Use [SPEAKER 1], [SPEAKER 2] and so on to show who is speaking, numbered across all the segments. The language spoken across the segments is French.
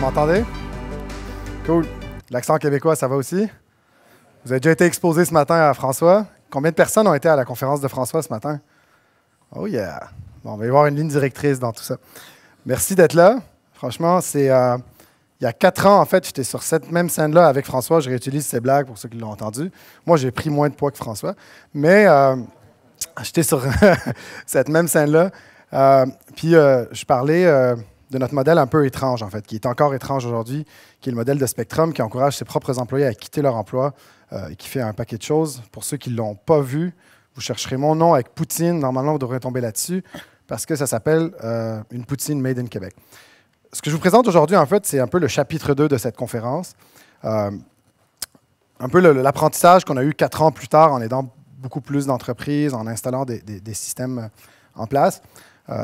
[SPEAKER 1] m'entendez? Cool. L'accent québécois, ça va aussi? Vous avez déjà été exposé ce matin à François? Combien de personnes ont été à la conférence de François ce matin? Oh yeah! Bon, on va y avoir une ligne directrice dans tout ça. Merci d'être là. Franchement, c'est il y a 4 ans, en fait, j'étais sur cette même scène-là avec François. Je réutilise ses blagues pour ceux qui l'ont entendu. Moi, j'ai pris moins de poids que François. Mais j'étais sur cette même scène-là. Puis je parlais de notre modèle un peu étrange, en fait, qui est encore étrange aujourd'hui, qui est le modèle de Spectrum, qui encourage ses propres employés à quitter leur emploi et qui fait un paquet de choses. Pour ceux qui ne l'ont pas vu, vous chercherez mon nom avec Poutine. Normalement, vous devrez tomber là-dessus parce que ça s'appelle une Poutine Made in Québec. Ce que je vous présente aujourd'hui, en fait, c'est un peu le chapitre 2 de cette conférence. Un peu l'apprentissage qu'on a eu 4 ans plus tard en aidant beaucoup plus d'entreprises, en installant des systèmes en place.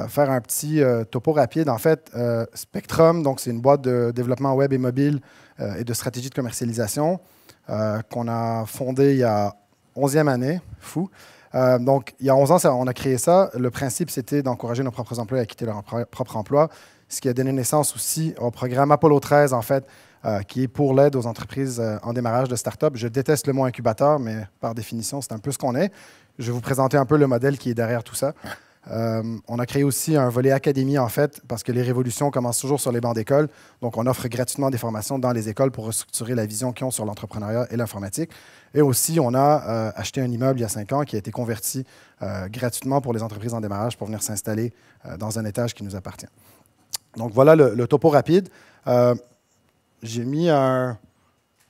[SPEAKER 1] Faire un petit topo rapide. En fait, Spectrum, donc c'est une boîte de développement web et mobile et de stratégie de commercialisation qu'on a fondée il y a 11e année. Fou. Donc, il y a 11 ans, on a créé ça. Le principe, c'était d'encourager nos propres employés à quitter leur propre emploi, ce qui a donné naissance aussi au programme Apollo 13, en fait, qui est pour l'aide aux entreprises en démarrage de start-up. Je déteste le mot incubateur, mais par définition, c'est un peu ce qu'on est. Je vais vous présenter un peu le modèle qui est derrière tout ça. On a créé aussi un volet académie, en fait, parce que les révolutions commencent toujours sur les bancs d'école. Donc, on offre gratuitement des formations dans les écoles pour restructurer la vision qu'ils ont sur l'entrepreneuriat et l'informatique. Et aussi, on a acheté un immeuble il y a 5 ans qui a été converti gratuitement pour les entreprises en démarrage pour venir s'installer dans un étage qui nous appartient. Donc, voilà le topo rapide. J'ai mis un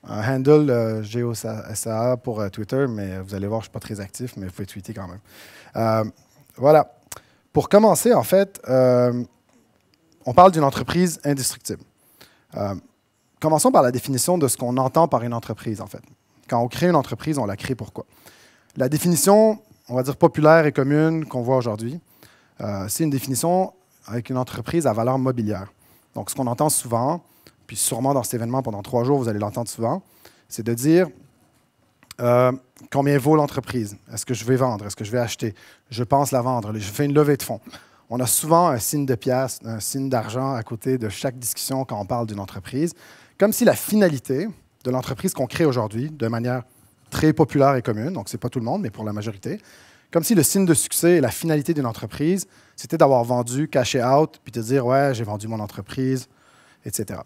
[SPEAKER 1] handle GeoSAA pour Twitter, mais vous allez voir, je ne suis pas très actif, mais vous pouvez tweeter quand même. Voilà. Pour commencer, en fait, on parle d'une entreprise indestructible. Commençons par la définition de ce qu'on entend par une entreprise, en fait. Quand on crée une entreprise, on la crée pourquoi? La définition, on va dire populaire et commune qu'on voit aujourd'hui, c'est une définition avec une entreprise à valeur mobilière. Donc, ce qu'on entend souvent, puis sûrement dans cet événement pendant 3 jours, vous allez l'entendre souvent, c'est de dire combien vaut l'entreprise? Est-ce que je vais vendre? Est-ce que je vais acheter? Je pense la vendre. Je fais une levée de fonds. On a souvent un signe de pièce, un signe d'argent à côté de chaque discussion quand on parle d'une entreprise, comme si la finalité de l'entreprise qu'on crée aujourd'hui, de manière très populaire et commune, donc ce n'est pas tout le monde, mais pour la majorité, comme si le signe de succès et la finalité d'une entreprise, c'était d'avoir vendu, caché out, puis de dire « ouais, j'ai vendu mon entreprise », etc.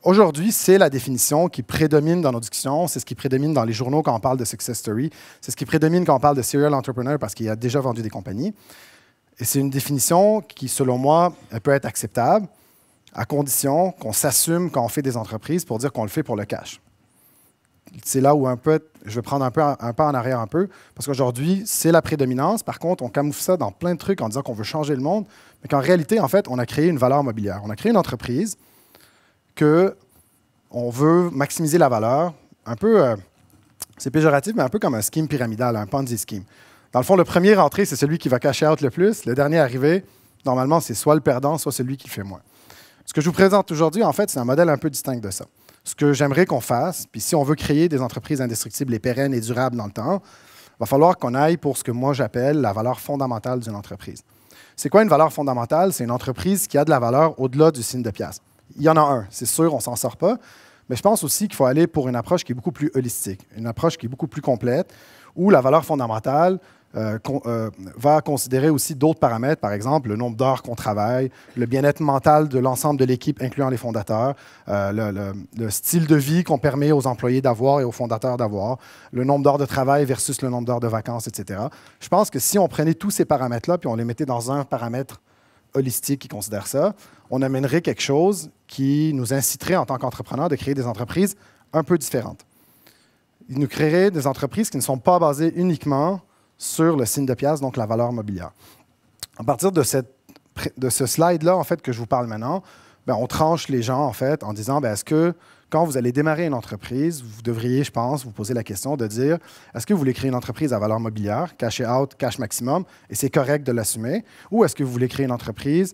[SPEAKER 1] Aujourd'hui, c'est la définition qui prédomine dans nos discussions, c'est ce qui prédomine dans les journaux quand on parle de success story, c'est ce qui prédomine quand on parle de serial entrepreneur parce qu'il a déjà vendu des compagnies. Et c'est une définition qui, selon moi, elle peut être acceptable à condition qu'on s'assume quand on fait des entreprises pour dire qu'on le fait pour le cash. C'est là où je vais prendre un pas en arrière un peu, parce qu'aujourd'hui, c'est la prédominance. Par contre, on camoufle ça dans plein de trucs en disant qu'on veut changer le monde, mais qu'en réalité, en fait, on a créé une valeur mobilière. On a créé une entreprise qu'on veut maximiser la valeur, un peu, c'est péjoratif, mais un peu comme un scheme pyramidal, un Ponzi scheme. Dans le fond, le premier rentré, c'est celui qui va cash out le plus. Le dernier arrivé, normalement, c'est soit le perdant, soit celui qui le fait moins. Ce que je vous présente aujourd'hui, en fait, c'est un modèle un peu distinct de ça. Ce que j'aimerais qu'on fasse, puis si on veut créer des entreprises indestructibles et pérennes et durables dans le temps, il va falloir qu'on aille pour ce que moi j'appelle la valeur fondamentale d'une entreprise. C'est quoi une valeur fondamentale? C'est une entreprise qui a de la valeur au-delà du signe de pièce. Il y en a un, c'est sûr, on ne s'en sort pas, mais je pense aussi qu'il faut aller pour une approche qui est beaucoup plus holistique, une approche qui est beaucoup plus complète, où la valeur fondamentale va considérer aussi d'autres paramètres, par exemple le nombre d'heures qu'on travaille, le bien-être mental de l'ensemble de l'équipe, incluant les fondateurs, le style de vie qu'on permet aux employés d'avoir et aux fondateurs d'avoir, le nombre d'heures de travail versus le nombre d'heures de vacances, etc. Je pense que si on prenait tous ces paramètres-là puis on les mettait dans un paramètre holistique qui considère ça, on amènerait quelque chose qui nous inciterait en tant qu'entrepreneurs de créer des entreprises un peu différentes. Il nous créerait des entreprises qui ne sont pas basées uniquement sur le signe de pièce, donc la valeur mobilière. À partir de ce slide-là, en fait, que je vous parle maintenant, on tranche les gens, en fait, en disant, est-ce que quand vous allez démarrer une entreprise, vous devriez, je pense, vous poser la question de dire, est-ce que vous voulez créer une entreprise à valeur mobilière, cash out, cash maximum, et c'est correct de l'assumer, ou est-ce que vous voulez créer une entreprise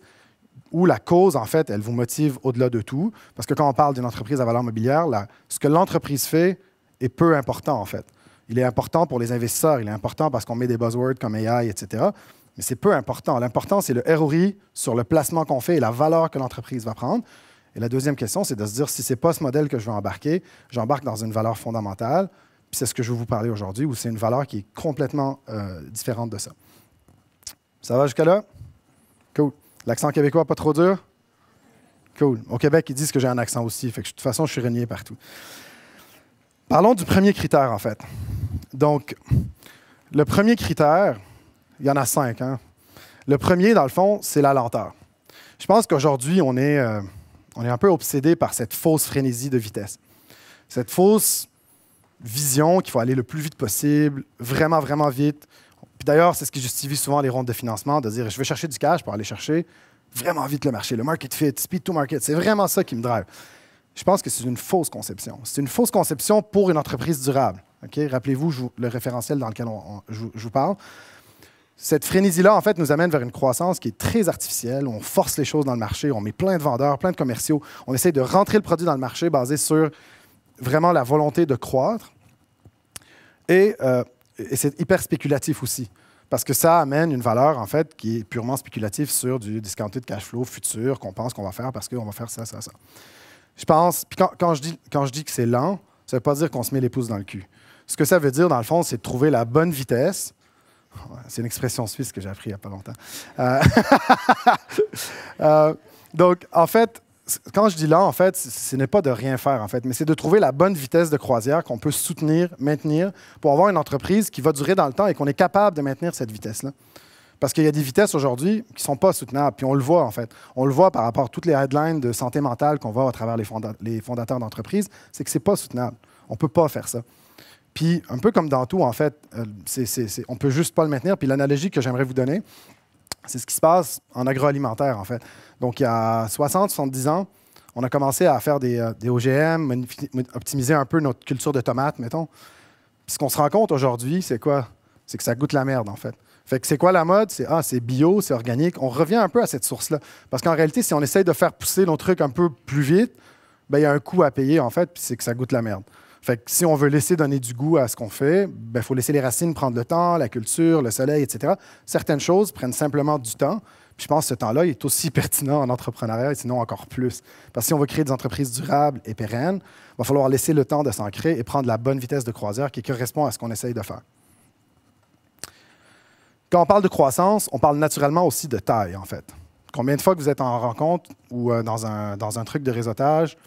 [SPEAKER 1] où la cause, en fait, elle vous motive au-delà de tout, parce que quand on parle d'une entreprise à valeur mobilière, ce que l'entreprise fait est peu important, en fait. Il est important pour les investisseurs, il est important parce qu'on met des buzzwords comme AI, etc. Mais c'est peu important. L'important, c'est le ROI sur le placement qu'on fait et la valeur que l'entreprise va prendre. Et la deuxième question, c'est de se dire, si ce n'est pas ce modèle que je veux embarquer, j'embarque dans une valeur fondamentale, puis c'est ce que je vais vous parler aujourd'hui, ou c'est une valeur qui est complètement différente de ça. Ça va jusque-là? Cool. L'accent québécois, pas trop dur? Cool. Au Québec, ils disent que j'ai un accent aussi, fait que de toute façon, je suis renié partout. Parlons du premier critère, en fait. Donc, le premier critère, il y en a 5. Hein? Le premier, dans le fond, c'est la lenteur. Je pense qu'aujourd'hui, on est un peu obsédé par cette fausse frénésie de vitesse. Cette fausse vision qu'il faut aller le plus vite possible, vraiment, vraiment vite. Puis d'ailleurs, c'est ce qui justifie souvent les rondes de financement, de dire je vais chercher du cash pour aller chercher vraiment vite le marché, le market fit, speed to market. C'est vraiment ça qui me drive. Je pense que c'est une fausse conception. C'est une fausse conception pour une entreprise durable. Okay? Rappelez-vous le référentiel dans lequel je vous parle. Cette frénésie-là, en fait, nous amène vers une croissance qui est très artificielle. On force les choses dans le marché, on met plein de vendeurs, plein de commerciaux. On essaie de rentrer le produit dans le marché basé sur vraiment la volonté de croître. Et c'est hyper spéculatif aussi, parce que ça amène une valeur, en fait, qui est purement spéculative sur du discounted cash flow futur qu'on pense qu'on va faire parce qu'on va faire ça, ça, ça. Je pense, puis quand je dis que c'est lent, ça ne veut pas dire qu'on se met les pouces dans le cul. Ce que ça veut dire, dans le fond, c'est de trouver la bonne vitesse. C'est une expression suisse que j'ai appris il n'y a pas longtemps. Donc, en fait, quand je dis lent, en fait, ce n'est pas de rien faire, en fait, mais c'est de trouver la bonne vitesse de croisière qu'on peut soutenir, maintenir, pour avoir une entreprise qui va durer dans le temps et qu'on est capable de maintenir cette vitesse-là. Parce qu'il y a des vitesses aujourd'hui qui ne sont pas soutenables. Puis on le voit, en fait. On le voit par rapport à toutes les headlines de santé mentale qu'on voit à travers les fondateurs d'entreprises, c'est que ce n'est pas soutenable. On ne peut pas faire ça. Puis, un peu comme dans tout, en fait, on ne peut juste pas le maintenir. Puis l'analogie que j'aimerais vous donner, c'est ce qui se passe en agroalimentaire, en fait. Donc, il y a 60, 70 ans, on a commencé à faire des OGM, optimiser un peu notre culture de tomates, mettons. Puis ce qu'on se rend compte aujourd'hui, c'est quoi? C'est que ça goûte la merde, en fait. Fait que c'est quoi la mode? C'est bio, c'est organique. On revient un peu à cette source-là. Parce qu'en réalité, si on essaye de faire pousser nos trucs un peu plus vite, ben, il y a un coût à payer, en fait, puis c'est que ça goûte la merde. Fait que si on veut laisser donner du goût à ce qu'on fait, il faut laisser les racines prendre le temps, la culture, le soleil, etc. Certaines choses prennent simplement du temps. Puis je pense que ce temps-là est aussi pertinent en entrepreneuriat, et sinon encore plus. Parce que si on veut créer des entreprises durables et pérennes, il va falloir laisser le temps de s'ancrer et prendre la bonne vitesse de croisière qui correspond à ce qu'on essaye de faire. Quand on parle de croissance, on parle naturellement aussi de taille, en fait. Combien de fois que vous êtes en rencontre ou dans un truc de réseautage,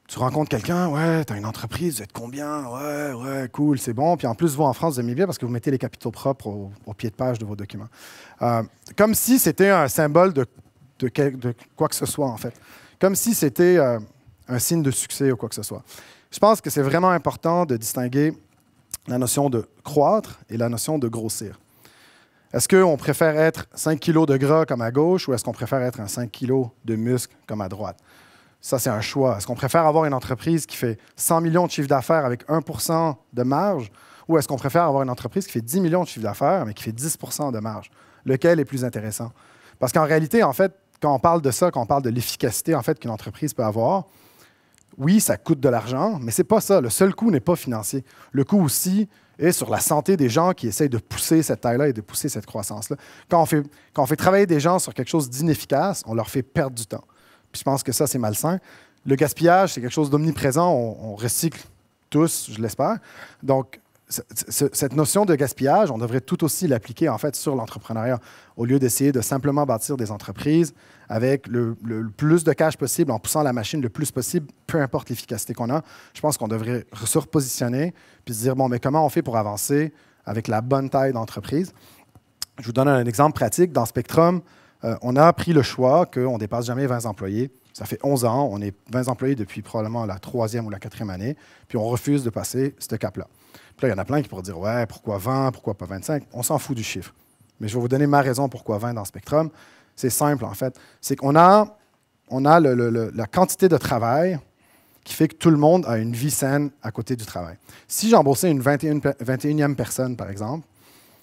[SPEAKER 1] tu rencontres quelqu'un, ouais, tu as une entreprise, vous êtes combien? Ouais, cool, c'est bon. Puis en plus, vous, en France, vous aimez bien parce que vous mettez les capitaux propres au pied de page de vos documents. Comme si c'était un symbole de quoi que ce soit, en fait. Comme si c'était un signe de succès ou quoi que ce soit. Je pense que c'est vraiment important de distinguer la notion de croître et la notion de grossir. Est-ce qu'on préfère être 5 kilos de gras comme à gauche ou est-ce qu'on préfère être un 5 kilos de muscle comme à droite? Ça, c'est un choix. Est-ce qu'on préfère avoir une entreprise qui fait 100 millions de chiffre d'affaires avec 1% de marge ou est-ce qu'on préfère avoir une entreprise qui fait 10 millions de chiffre d'affaires mais qui fait 10% de marge? Lequel est plus intéressant? Parce qu'en réalité, en fait, quand on parle de ça, quand on parle de l'efficacité en fait, qu'une entreprise peut avoir, oui, ça coûte de l'argent, mais ce n'est pas ça. Le seul coût n'est pas financier. Le coût aussi est sur la santé des gens qui essayent de pousser cette taille-là et de pousser cette croissance-là. Quand on fait travailler des gens sur quelque chose d'inefficace, on leur fait perdre du temps. Puis je pense que ça, c'est malsain. Le gaspillage, c'est quelque chose d'omniprésent. On recycle tous, je l'espère. Donc, cette notion de gaspillage, on devrait tout aussi l'appliquer en fait sur l'entrepreneuriat, au lieu d'essayer de simplement bâtir des entreprises avec le plus de cash possible, en poussant la machine le plus possible, peu importe l'efficacité qu'on a. Je pense qu'on devrait se repositionner puis se dire, bon, mais comment on fait pour avancer avec la bonne taille d'entreprise? Je vous donne un exemple pratique. Dans Spectrum, on a pris le choix qu'on ne dépasse jamais 20 employés. Ça fait 11 ans, on est 20 employés depuis probablement la 3e ou la 4e année, puis on refuse de passer ce cap-là. Puis là, il y en a plein qui pourraient dire, ouais, pourquoi 20, pourquoi pas 25? On s'en fout du chiffre. Mais je vais vous donner ma raison pourquoi 20 dans Spectrum. C'est simple, en fait. C'est qu'on a la quantité de travail qui fait que tout le monde a une vie saine à côté du travail. Si j'embauchais une 21e personne, par exemple,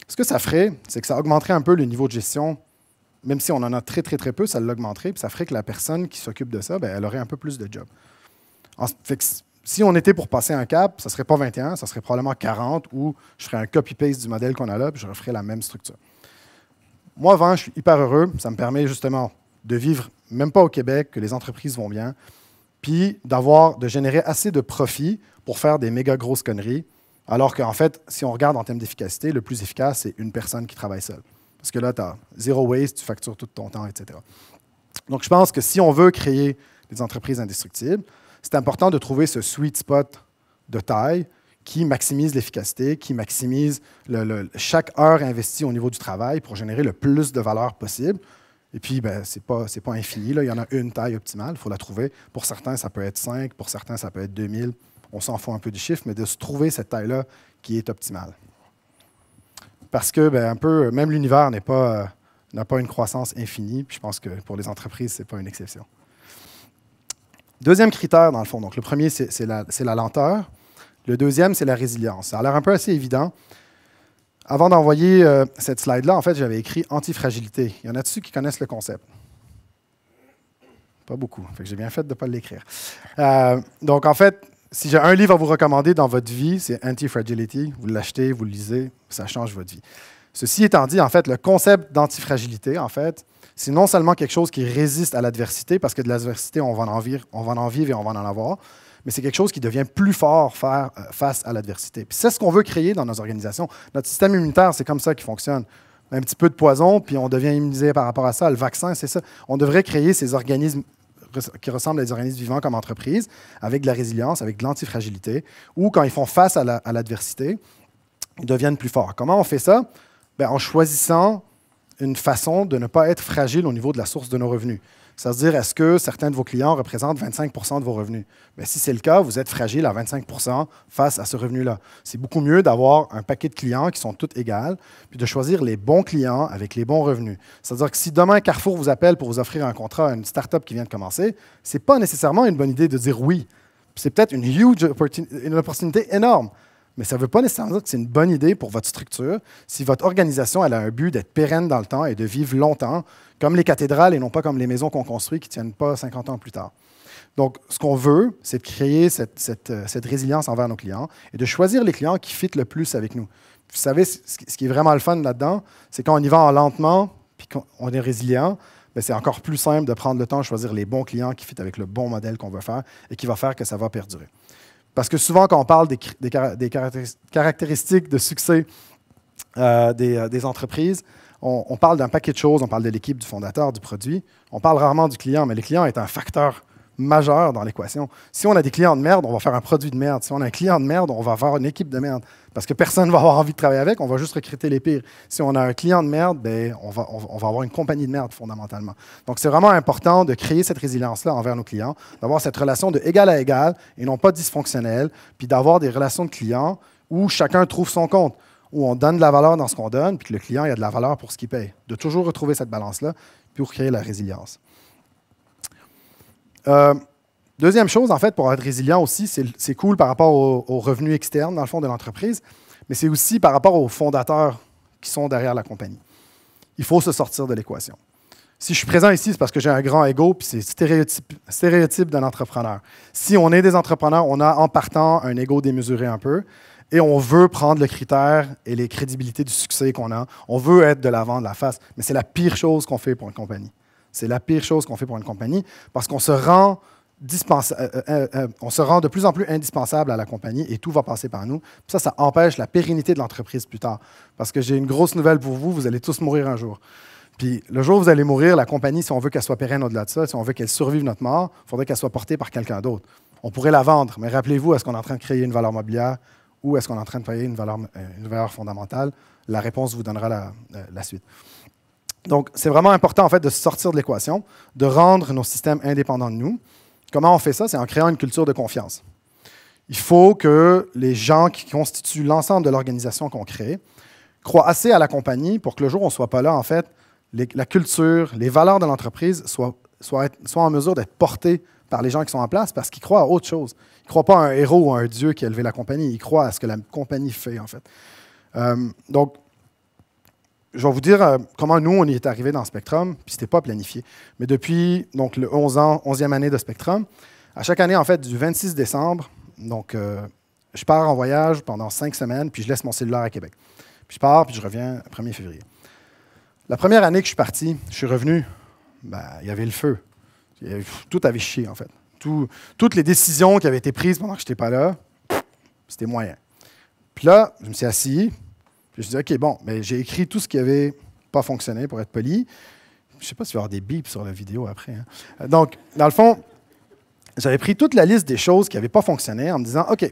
[SPEAKER 1] ce que ça ferait, c'est que ça augmenterait un peu le niveau de gestion. Même si on en a très, très, très peu, ça l'augmenterait, puis ça ferait que la personne qui s'occupe de ça, elle aurait un peu plus de job. Fait que si on était pour passer un cap, ça ne serait pas 21, ça serait probablement 40, ou je ferais un copy-paste du modèle qu'on a là, puis je referais la même structure. Moi, 20, je suis hyper heureux. Ça me permet justement de vivre même pas au Québec, que les entreprises vont bien, puis de générer assez de profit pour faire des méga grosses conneries, alors qu'en fait, si on regarde en termes d'efficacité, le plus efficace, c'est une personne qui travaille seule. Parce que là, tu as zéro waste, tu factures tout ton temps, etc. Donc, je pense que si on veut créer des entreprises indestructibles, c'est important de trouver ce sweet spot de taille qui maximise l'efficacité, qui maximise chaque heure investie au niveau du travail pour générer le plus de valeur possible. Et puis, ben, ce n'est pas infini. Là. Il y en a une taille optimale, il faut la trouver. Pour certains, ça peut être 5, pour certains, ça peut être 2000. On s'en fout un peu du chiffre, mais de se trouver cette taille-là qui est optimale. Parce que, ben, même l'univers n'a pas une croissance infinie, puis je pense que pour les entreprises, ce n'est pas une exception. Deuxième critère, dans le fond, donc le premier, c'est la lenteur. Le deuxième, c'est la résilience. Ça a l'air un peu assez évident. Avant d'envoyer cette slide-là, en fait, j'avais écrit antifragilité. Il y en a dessus qui connaissent le concept? Pas beaucoup. Fait que j'ai bien fait de ne pas l'écrire. Donc, en fait, si j'ai un livre à vous recommander dans votre vie, c'est Anti-Fragility. Vous l'achetez, vous le lisez, ça change votre vie. Ceci étant dit, en fait, le concept d'antifragilité, en fait, c'est non seulement quelque chose qui résiste à l'adversité, parce que de l'adversité, on va en vivre et on va en avoir, mais c'est quelque chose qui devient plus fort face à l'adversité. Puis c'est ce qu'on veut créer dans nos organisations. Notre système immunitaire, c'est comme ça qu'il fonctionne. Un petit peu de poison, puis on devient immunisé par rapport à ça. Le vaccin, c'est ça. On devrait créer ces organismes qui ressemblent à des organismes vivants comme entreprise, avec de la résilience, avec de l'antifragilité, ou quand ils font face à l'adversité, ils deviennent plus forts. Comment on fait ça? Bien, en choisissant une façon de ne pas être fragile au niveau de la source de nos revenus. C'est-à-dire, est-ce que certains de vos clients représentent 25 de vos revenus? Bien, si c'est le cas, vous êtes fragile à 25 face à ce revenu-là. C'est beaucoup mieux d'avoir un paquet de clients qui sont tous égales, puis de choisir les bons clients avec les bons revenus. C'est-à-dire que si demain Carrefour vous appelle pour vous offrir un contrat à une start-up qui vient de commencer, ce n'est pas nécessairement une bonne idée de dire oui. C'est peut-être une opportunité énorme. Mais ça ne veut pas nécessairement dire que c'est une bonne idée pour votre structure si votre organisation elle a un but d'être pérenne dans le temps et de vivre longtemps, comme les cathédrales et non pas comme les maisons qu'on construit qui ne tiennent pas 50 ans plus tard. Donc, ce qu'on veut, c'est de créer cette résilience envers nos clients et de choisir les clients qui fitent le plus avec nous. Vous savez, ce qui est vraiment le fun là-dedans, c'est quand on y va en lentement puis qu'on est résilient, bien, c'est encore plus simple de prendre le temps de choisir les bons clients qui fitent avec le bon modèle qu'on veut faire et qui va faire que ça va perdurer. Parce que souvent, quand on parle des caractéristiques de succès des entreprises, on parle d'un paquet de choses. On parle de l'équipe, du fondateur, du produit. On parle rarement du client, mais le client est un facteur majeur dans l'équation. Si on a des clients de merde, on va faire un produit de merde. Si on a un client de merde, on va avoir une équipe de merde. Parce que personne ne va avoir envie de travailler avec, on va juste recruter les pires. Si on a un client de merde, ben, on va avoir une compagnie de merde fondamentalement. Donc, c'est vraiment important de créer cette résilience-là envers nos clients, d'avoir cette relation de égal à égal et non pas dysfonctionnelle, puis d'avoir des relations de clients où chacun trouve son compte, où on donne de la valeur dans ce qu'on donne, puis que le client il a de la valeur pour ce qu'il paye. De toujours retrouver cette balance-là pour créer la résilience. Deuxième chose, en fait, pour être résilient aussi, c'est cool par rapport aux revenus externes, dans le fond, de l'entreprise, mais c'est aussi par rapport aux fondateurs qui sont derrière la compagnie. Il faut se sortir de l'équation. Si je suis présent ici, c'est parce que j'ai un grand ego, puis c'est stéréotype d'un entrepreneur. Si on est des entrepreneurs, on a en partant un ego démesuré un peu, et on veut prendre le critère et les crédibilités du succès qu'on a. On veut être de l'avant, de la face, mais c'est la pire chose qu'on fait pour une compagnie. C'est la pire chose qu'on fait pour une compagnie parce qu'on se rend de plus en plus indispensable à la compagnie et tout va passer par nous. Puis ça empêche la pérennité de l'entreprise plus tard. Parce que j'ai une grosse nouvelle pour vous, vous allez tous mourir un jour. Puis le jour où vous allez mourir, la compagnie, si on veut qu'elle soit pérenne au-delà de ça, si on veut qu'elle survive notre mort, il faudrait qu'elle soit portée par quelqu'un d'autre. On pourrait la vendre, mais rappelez-vous, est-ce qu'on est en train de créer une valeur mobilière ou est-ce qu'on est en train de créer une valeur fondamentale? La réponse vous donnera la suite. Donc, c'est vraiment important, en fait, de sortir de l'équation, de rendre nos systèmes indépendants de nous. Comment on fait ça? C'est en créant une culture de confiance. Il faut que les gens qui constituent l'ensemble de l'organisation qu'on crée croient assez à la compagnie pour que le jour où on ne soit pas là, en fait, la culture, les valeurs de l'entreprise soient en mesure d'être portées par les gens qui sont en place parce qu'ils croient à autre chose. Ils ne croient pas à un héros ou à un dieu qui a élevé la compagnie. Ils croient à ce que la compagnie fait, en fait. Donc, je vais vous dire comment nous, on y est arrivé dans Spectrum, puis ce n'était pas planifié. Mais depuis donc, le 11e année de Spectrum, à chaque année, en fait, du 26 décembre, donc, je pars en voyage pendant 5 semaines, puis je laisse mon cellulaire à Québec. Puis je pars, puis je reviens le 1er février. La première année que je suis parti, je suis revenu, ben, il y avait le feu. Tout avait chié, en fait. Toutes les décisions qui avaient été prises pendant que je n'étais pas là, c'était moyen. Puis là, je me suis assis, puis je me suis dit, OK, bon, mais j'ai écrit tout ce qui n'avait pas fonctionné, pour être poli. Je ne sais pas s'il va y avoir des bips sur la vidéo après. Hein. Donc, dans le fond, j'avais pris toute la liste des choses qui n'avaient pas fonctionné en me disant, OK,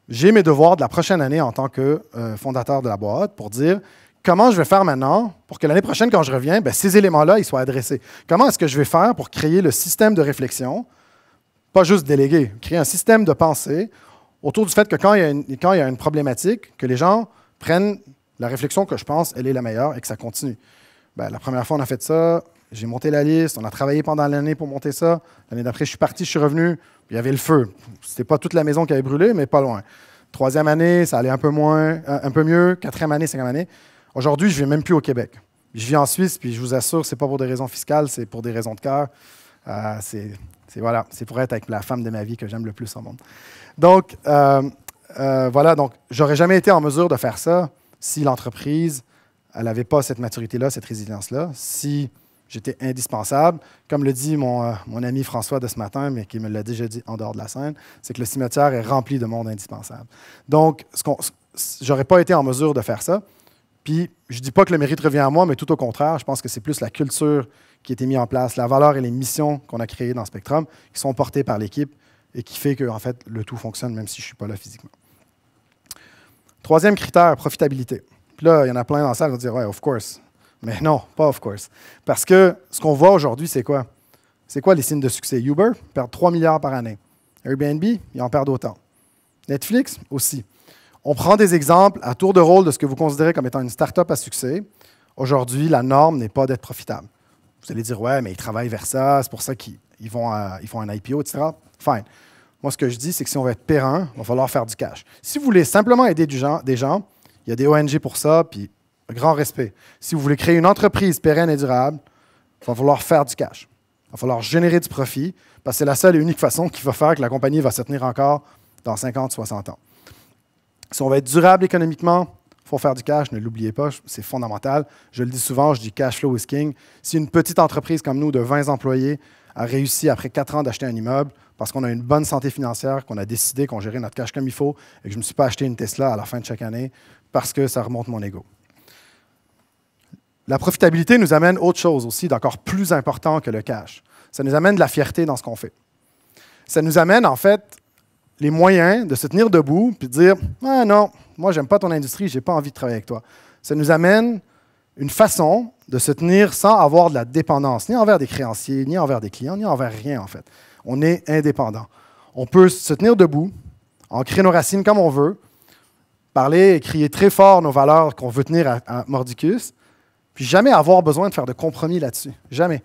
[SPEAKER 1] j'ai mes devoirs de la prochaine année en tant que fondateur de la boîte pour dire comment je vais faire maintenant pour que l'année prochaine, quand je reviens, ces éléments-là, ils soient adressés. Comment est-ce que je vais faire pour créer le système de réflexion, pas juste déléguer, créer un système de pensée autour du fait que quand il y a une problématique, que les gens prennent la réflexion que je pense, elle est la meilleure et que ça continue. La première fois, on a fait ça. J'ai monté la liste. On a travaillé pendant l'année pour monter ça. L'année d'après, je suis parti, je suis revenu. Il y avait le feu. C'était pas toute la maison qui avait brûlé, mais pas loin. Troisième année, ça allait un peu mieux. Quatrième année, cinquième année. Aujourd'hui, je ne vis même plus au Québec. Je vis en Suisse, puis je vous assure, ce n'est pas pour des raisons fiscales, c'est pour des raisons de cœur. C'est pour être avec la femme de ma vie que j'aime le plus au monde. Donc, voilà. Donc, j'aurais jamais été en mesure de faire ça si l'entreprise, elle n'avait pas cette maturité-là, cette résilience-là. Si j'étais indispensable. Comme le dit mon ami François de ce matin, mais qui me l'a déjà dit en dehors de la scène, c'est que le cimetière est rempli de monde indispensable. Donc, j'aurais pas été en mesure de faire ça. Puis, je ne dis pas que le mérite revient à moi, mais tout au contraire, je pense que c'est plus la culture qui a été mise en place, la valeur et les missions qu'on a créées dans Spectrum, qui sont portées par l'équipe et qui fait que, en fait, le tout fonctionne, même si je ne suis pas là physiquement. Troisième critère, profitabilité. Puis là, il y en a plein dans la salle qui vont dire « Ouais, of course ». Mais non, pas of course. Parce que ce qu'on voit aujourd'hui, c'est quoi? C'est quoi les signes de succès? Uber perd 3 milliards par année. Airbnb, ils en perdent autant. Netflix aussi. On prend des exemples à tour de rôle de ce que vous considérez comme étant une start-up à succès. Aujourd'hui, la norme n'est pas d'être profitable. Vous allez dire, ouais, mais ils travaillent vers ça, c'est pour ça qu'ils font un IPO, etc. Fine. Moi, ce que je dis, c'est que si on veut être périn, il va falloir faire du cash. Si vous voulez simplement aider des gens, il y a des ONG pour ça, puis grand respect. Si vous voulez créer une entreprise pérenne et durable, il va falloir faire du cash. Il va falloir générer du profit, parce que c'est la seule et unique façon qui va faire que la compagnie va se tenir encore dans 50, 60 ans. Si on va être durable économiquement, il faut faire du cash, ne l'oubliez pas, c'est fondamental. Je le dis souvent, je dis cash flow is king. Si une petite entreprise comme nous de 20 employés a réussi après 4 ans d'acheter un immeuble parce qu'on a une bonne santé financière, qu'on a décidé qu'on gérait notre cash comme il faut et que je ne me suis pas acheté une Tesla à la fin de chaque année parce que ça remonte mon ego. La profitabilité nous amène autre chose aussi d'encore plus important que le cash. Ça nous amène de la fierté dans ce qu'on fait. Ça nous amène en fait les moyens de se tenir debout et de dire « Ah non, moi, j'aime pas ton industrie, j'ai pas envie de travailler avec toi. » Ça nous amène une façon de se tenir sans avoir de la dépendance, ni envers des créanciers, ni envers des clients, ni envers rien, en fait. On est indépendant. On peut se tenir debout, ancrer nos racines comme on veut, parler et crier très fort nos valeurs qu'on veut tenir à mordicus, puis jamais avoir besoin de faire de compromis là-dessus. Jamais.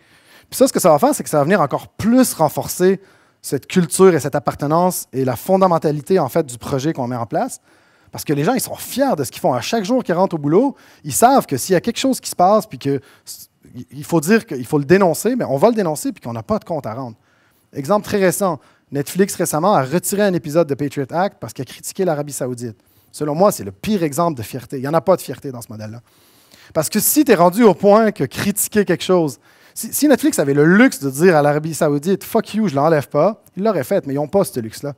[SPEAKER 1] Puis ça, ce que ça va faire, c'est que ça va venir encore plus renforcer cette culture et cette appartenance et la fondamentalité, en fait, du projet qu'on met en place. Parce que les gens, ils sont fiers de ce qu'ils font. À chaque jour qu'ils rentrent au boulot, ils savent que s'il y a quelque chose qui se passe, puis qu'il faut dire qu'il faut le dénoncer, bien, on va le dénoncer, puis qu'on n'a pas de compte à rendre. Exemple très récent, Netflix récemment a retiré un épisode de Patriot Act parce qu'il a critiqué l'Arabie Saoudite. Selon moi, c'est le pire exemple de fierté. Il n'y en a pas de fierté dans ce modèle-là. Parce que si tu es rendu au point que critiquer quelque chose, si Netflix avait le luxe de dire à l'Arabie Saoudite « fuck you, je ne l'enlève pas », ils l'auraient fait, mais ils n'ont pas ce luxe-là.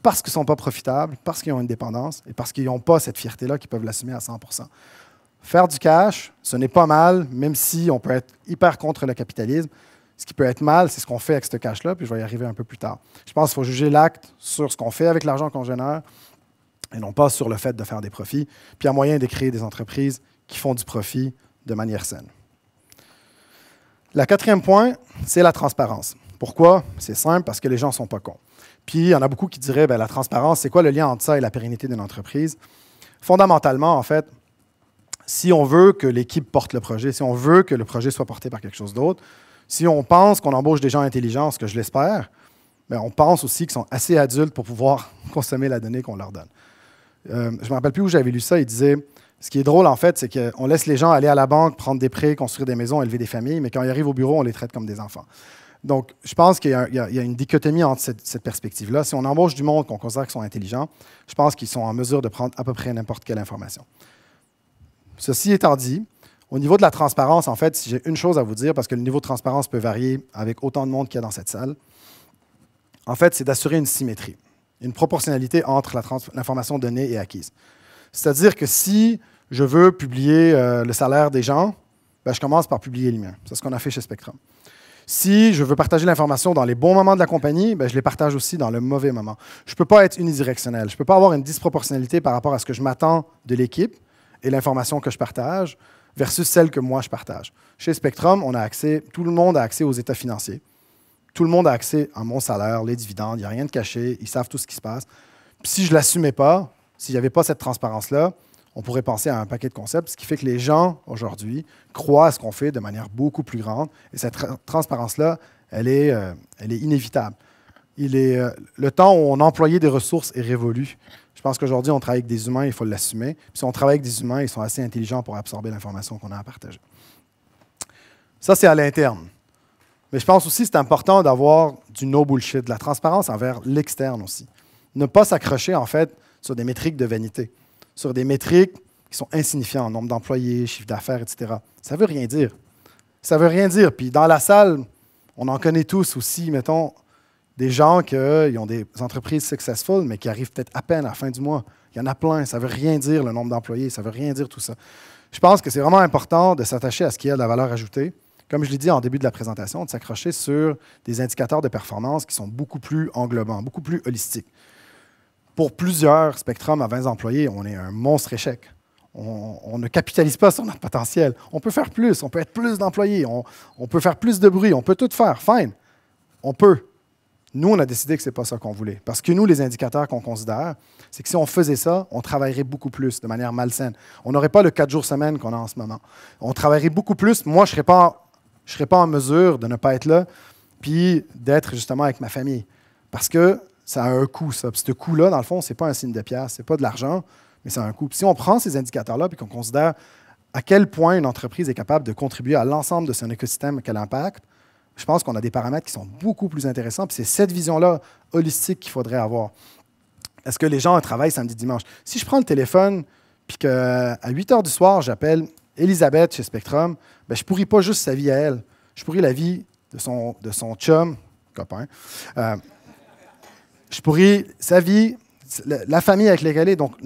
[SPEAKER 1] Parce qu'ils ne sont pas profitables, parce qu'ils ont une dépendance et parce qu'ils n'ont pas cette fierté-là qu'ils peuvent l'assumer à 100%. Faire du cash, ce n'est pas mal, même si on peut être hyper contre le capitalisme. Ce qui peut être mal, c'est ce qu'on fait avec ce cash-là, puis je vais y arriver un peu plus tard. Je pense qu'il faut juger l'acte sur ce qu'on fait avec l'argent qu'on génère et non pas sur le fait de faire des profits. Puis il y a moyen de créer des entreprises qui font du profit de manière saine. Le quatrième point, c'est la transparence. Pourquoi? C'est simple, parce que les gens ne sont pas cons. Puis, il y en a beaucoup qui diraient, la transparence, c'est quoi le lien entre ça et la pérennité d'une entreprise? Fondamentalement, en fait, si on veut que l'équipe porte le projet, si on veut que le projet soit porté par quelque chose d'autre, si on pense qu'on embauche des gens intelligents, ce que je l'espère, on pense aussi qu'ils sont assez adultes pour pouvoir consommer la donnée qu'on leur donne. Je ne me rappelle plus où j'avais lu ça, il disait, ce qui est drôle, en fait, c'est qu'on laisse les gens aller à la banque, prendre des prêts, construire des maisons, élever des familles, mais quand ils arrivent au bureau, on les traite comme des enfants. Donc, je pense qu'il y a une dichotomie entre cette perspective-là. Si on embauche du monde qu'on considère qu'ils sont intelligents, je pense qu'ils sont en mesure de prendre à peu près n'importe quelle information. Ceci étant dit, Au niveau de la transparence, en fait, si j'ai une chose à vous dire, parce que le niveau de transparence peut varier avec autant de monde qu'il y a dans cette salle, en fait, c'est d'assurer une symétrie, une proportionnalité entre l'information donnée et acquise. C'est-à-dire que si je veux publier le salaire des gens, ben, je commence par publier les miens. C'est ce qu'on a fait chez Spectrum. Si je veux partager l'information dans les bons moments de la compagnie, ben, je les partage aussi dans le mauvais moment. Je ne peux pas être unidirectionnel. Je ne peux pas avoir une disproportionnalité par rapport à ce que je m'attends de l'équipe et l'information que je partage versus celle que moi je partage. Chez Spectrum, on a accès, tout le monde a accès aux états financiers. Tout le monde a accès à mon salaire, les dividendes, il n'y a rien de caché, ils savent tout ce qui se passe. Puis si je ne l'assumais pas, s'il n'y avait pas cette transparence-là, on pourrait penser à un paquet de concepts, ce qui fait que les gens, aujourd'hui, croient à ce qu'on fait de manière beaucoup plus grande. Et cette transparence-là, elle est inévitable. Le temps où on employait des ressources est révolu. Je pense qu'aujourd'hui, on travaille avec des humains, il faut l'assumer. Puis si on travaille avec des humains, ils sont assez intelligents pour absorber l'information qu'on a à partager. Ça, c'est à l'interne. Mais je pense aussi que c'est important d'avoir du no bullshit, de la transparence envers l'externe aussi. Ne pas s'accrocher, en fait, sur des métriques de vanité, sur des métriques qui sont insignifiantes, nombre d'employés, chiffre d'affaires, etc. Ça ne veut rien dire. Ça ne veut rien dire. Puis dans la salle, on en connaît tous aussi, mettons, des gens qui ont des entreprises successful, mais qui arrivent peut-être à peine à la fin du mois. Il y en a plein. Ça ne veut rien dire, le nombre d'employés. Ça ne veut rien dire, tout ça. Je pense que c'est vraiment important de s'attacher à ce qui a de la valeur ajoutée. Comme je l'ai dit en début de la présentation, de s'accrocher sur des indicateurs de performance qui sont beaucoup plus englobants, beaucoup plus holistiques. Pour plusieurs Spectrum à 20 employés, on est un monstre échec. On ne capitalise pas sur notre potentiel. On peut faire plus, on peut être plus d'employés, on peut faire plus de bruit, on peut tout faire, fine. On peut. Nous, on a décidé que ce n'est pas ça qu'on voulait. Parce que nous, les indicateurs qu'on considère, c'est que si on faisait ça, on travaillerait beaucoup plus de manière malsaine. On n'aurait pas le 4 jours semaine qu'on a en ce moment. On travaillerait beaucoup plus. Moi, je ne serais pas en mesure de ne pas être là puis d'être justement avec ma famille. Parce que ça a un coût, ça. Puis ce coût-là, dans le fond, ce n'est pas un signe de pierre, ce n'est pas de l'argent, mais c'est un coût. Puis si on prend ces indicateurs-là puis qu'on considère à quel point une entreprise est capable de contribuer à l'ensemble de son écosystème qu'elle impacte, je pense qu'on a des paramètres qui sont beaucoup plus intéressants. Puis c'est cette vision-là holistique qu'il faudrait avoir. Est-ce que les gens travaillent samedi, dimanche? Si je prends le téléphone puis qu'à 8 heures du soir, j'appelle Elisabeth chez Spectrum, ben, je ne pourris pas juste sa vie à elle. Je pourris la vie de son chum, copain. Je pourris sa vie, la famille avec laquelle elle est. Donc,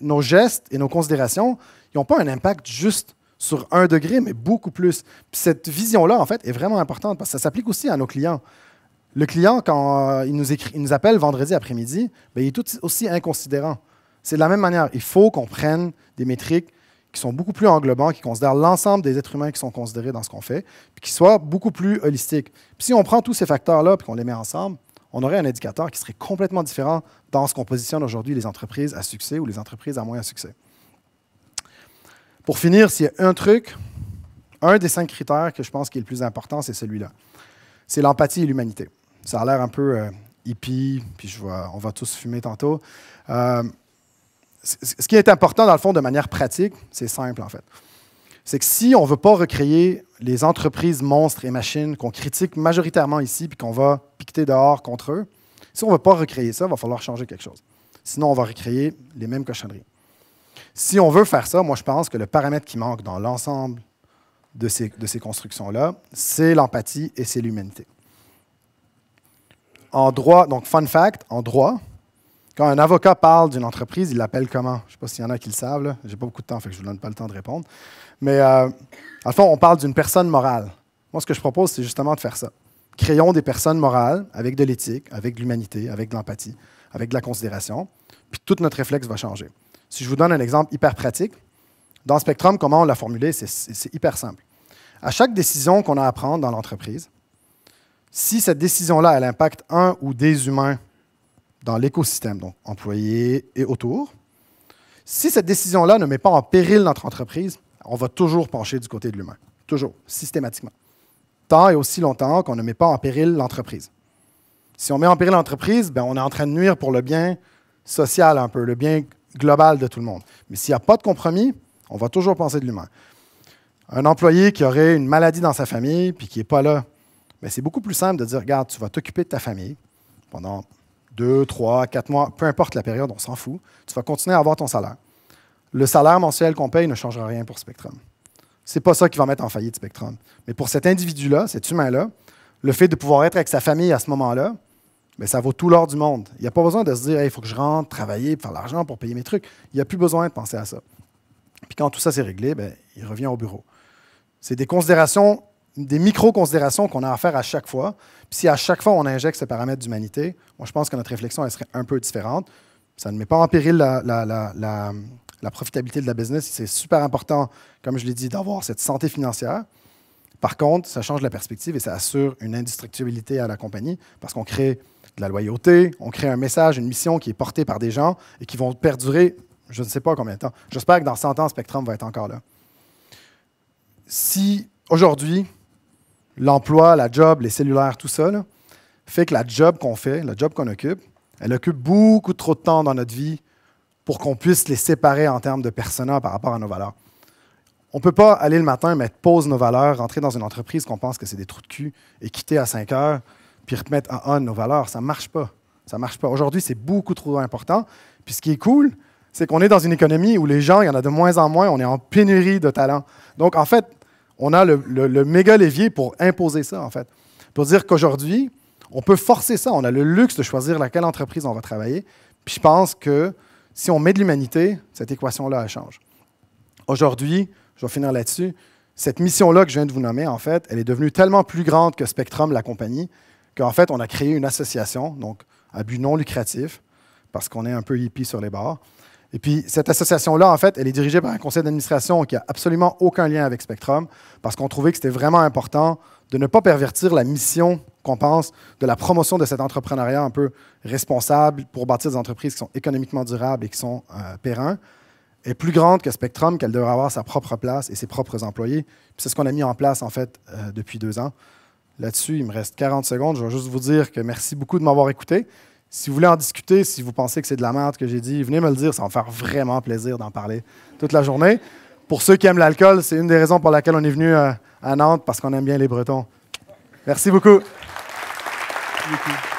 [SPEAKER 1] nos gestes et nos considérations, ils n'ont pas un impact juste sur 1 degré, mais beaucoup plus. Puis cette vision-là, en fait, est vraiment importante parce que ça s'applique aussi à nos clients. Le client, quand il nous appelle vendredi après-midi, bien, il est tout aussi inconsidérant. C'est de la même manière. Il faut qu'on prenne des métriques qui sont beaucoup plus englobants, qui considèrent l'ensemble des êtres humains qui sont considérés dans ce qu'on fait, puis qui soient beaucoup plus holistiques. Puis si on prend tous ces facteurs-là et qu'on les met ensemble, on aurait un indicateur qui serait complètement différent dans ce qu'on positionne aujourd'hui les entreprises à succès ou les entreprises à moyen succès. Pour finir, s'il y a un truc, un des 5 critères que je pense qui est le plus important, c'est celui-là. C'est l'empathie et l'humanité. Ça a l'air un peu hippie, puis on va tous fumer tantôt. Ce qui est important, dans le fond, de manière pratique, c'est simple, en fait. C'est que si on ne veut pas recréer les entreprises monstres et machines qu'on critique majoritairement ici puis qu'on va piqueter dehors contre eux, si on ne veut pas recréer ça, il va falloir changer quelque chose. Sinon, on va recréer les mêmes cochonneries. Si on veut faire ça, moi, je pense que le paramètre qui manque dans l'ensemble de ces constructions-là, c'est l'empathie et c'est l'humanité. En droit, donc fun fact, en droit, quand un avocat parle d'une entreprise, il l'appelle comment? Je ne sais pas s'il y en a qui le savent. Je n'ai pas beaucoup de temps, fait que je ne vous donne pas le temps de répondre. Mais, à le fond, on parle d'une personne morale. Moi, ce que je propose, c'est justement de faire ça. Créons des personnes morales avec de l'éthique, avec de l'humanité, avec de l'empathie, avec de la considération, puis tout notre réflexe va changer. Si je vous donne un exemple hyper pratique, dans Spectrum, comment on l'a formulé, c'est hyper simple. À chaque décision qu'on a à prendre dans l'entreprise, si cette décision-là, elle impacte un ou des humains dans l'écosystème, donc employés et autour, si cette décision-là ne met pas en péril notre entreprise, on va toujours pencher du côté de l'humain. Toujours, systématiquement. Tant et aussi longtemps qu'on ne met pas en péril l'entreprise. Si on met en péril l'entreprise, ben, on est en train de nuire pour le bien social un peu, le bien global de tout le monde. Mais s'il n'y a pas de compromis, on va toujours penser de l'humain. Un employé qui aurait une maladie dans sa famille puis qui n'est pas là, ben, c'est beaucoup plus simple de dire, regarde, tu vas t'occuper de ta famille pendant 2, 3, 4 mois, peu importe la période, on s'en fout. Tu vas continuer à avoir ton salaire. Le salaire mensuel qu'on paye ne changera rien pour Spectrum. c'est pas ça qui va mettre en faillite Spectrum. Mais pour cet individu-là, cet humain-là, le fait de pouvoir être avec sa famille à ce moment-là, bien, ça vaut tout l'or du monde. Il n'y a pas besoin de se dire, il faut que je rentre, travailler, faire de l'argent pour payer mes trucs. Il n'y a plus besoin de penser à ça. Puis quand tout ça c'est réglé, bien, il revient au bureau. C'est des considérations, des micro-considérations qu'on a à faire à chaque fois. Puis si à chaque fois on injecte ce paramètre d'humanité, moi je pense que notre réflexion elle serait un peu différente. Ça ne met pas en péril la profitabilité de la business. C'est super important, comme je l'ai dit, d'avoir cette santé financière. Par contre, ça change la perspective et ça assure une indestructibilité à la compagnie parce qu'on crée de la loyauté, on crée un message, une mission qui est portée par des gens et qui vont perdurer, je ne sais pas combien de temps. J'espère que dans 100 ans, Spectrum va être encore là. Si aujourd'hui, l'emploi, la job, les cellulaires, tout ça, là, fait que la job qu'on fait, la job qu'on occupe, elle occupe beaucoup trop de temps dans notre vie pour qu'on puisse les séparer en termes de persona par rapport à nos valeurs. On ne peut pas aller le matin, mettre pause nos valeurs, rentrer dans une entreprise qu'on pense que c'est des trous de cul et quitter à 5 heures, puis remettre en on nos valeurs. Ça ne marche pas. Ça marche pas. Aujourd'hui, c'est beaucoup trop important. Puis ce qui est cool, c'est qu'on est dans une économie où les gens, il y en a de moins en moins, on est en pénurie de talent. Donc, en fait, on a le méga levier pour imposer ça, en fait. Pour dire qu'aujourd'hui, on peut forcer ça. On a le luxe de choisir laquelle entreprise on va travailler. Puis je pense que si on met de l'humanité, cette équation-là, elle change. Aujourd'hui, je vais finir là-dessus, cette mission-là que je viens de vous nommer, en fait, elle est devenue tellement plus grande que Spectrum, la compagnie, qu'en fait, on a créé une association, donc à but non lucratif, parce qu'on est un peu hippie sur les bords. Et puis, cette association-là, en fait, elle est dirigée par un conseil d'administration qui n'a absolument aucun lien avec Spectrum, parce qu'on trouvait que c'était vraiment important de ne pas pervertir la mission qu'on pense de la promotion de cet entrepreneuriat un peu responsable pour bâtir des entreprises qui sont économiquement durables et qui sont pérennes, est plus grande que Spectrum, qu'elle devrait avoir sa propre place et ses propres employés. Puis c'est ce qu'on a mis en place, en fait, depuis 2 ans. Là-dessus, il me reste 40 secondes. Je vais juste vous dire que merci beaucoup de m'avoir écouté. Si vous voulez en discuter, si vous pensez que c'est de la merde que j'ai dit, venez me le dire. Ça va me faire vraiment plaisir d'en parler toute la journée. Pour ceux qui aiment l'alcool, c'est une des raisons pour laquelle on est venu à Nantes, parce qu'on aime bien les Bretons. Merci beaucoup. Merci beaucoup.